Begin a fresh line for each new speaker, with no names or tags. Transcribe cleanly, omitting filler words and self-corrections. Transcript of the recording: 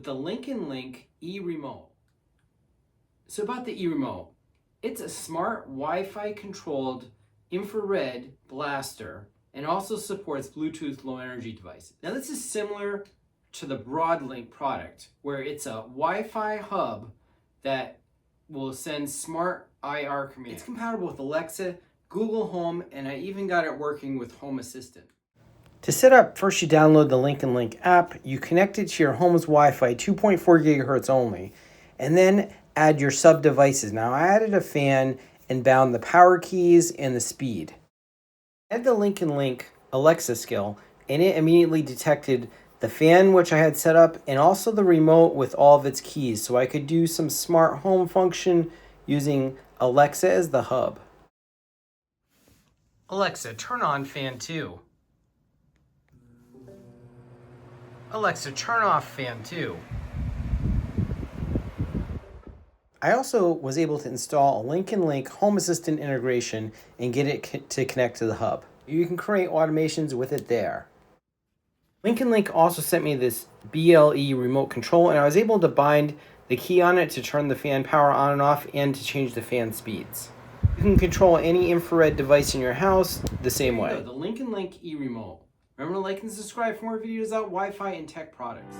the LinknLink e-remote. So about the e-remote, it's a smart Wi-Fi controlled infrared blaster and also supports Bluetooth low energy devices. Now this is similar to the Broadlink product, where it's a Wi-Fi hub that will send smart IR commands. It's compatible with Alexa, Google Home, and I even got it working with Home Assistant. To set up, first you download the LinknLink app, you connect it to your home's Wi-Fi 2.4 gigahertz only, and then add your sub devices. Now I added a fan and bound the power keys and the speed. Add the LinknLink Alexa skill, and it immediately detected the fan which I had set up and also the remote with all of its keys, so I could do some smart home function using Alexa as the hub. Alexa, turn on fan 2. Alexa, turn off fan 2. I also was able to install a LinknLink Home Assistant integration and get it to connect to the hub. You can create automations with it there. LinknLink also sent me this BLE remote control, and I was able to bind the key on it to turn the fan power on and off and to change the fan speeds. You can control any infrared device in your house the same way. The LinknLink e-remote. Remember to like and subscribe for more videos about Wi-Fi and tech products.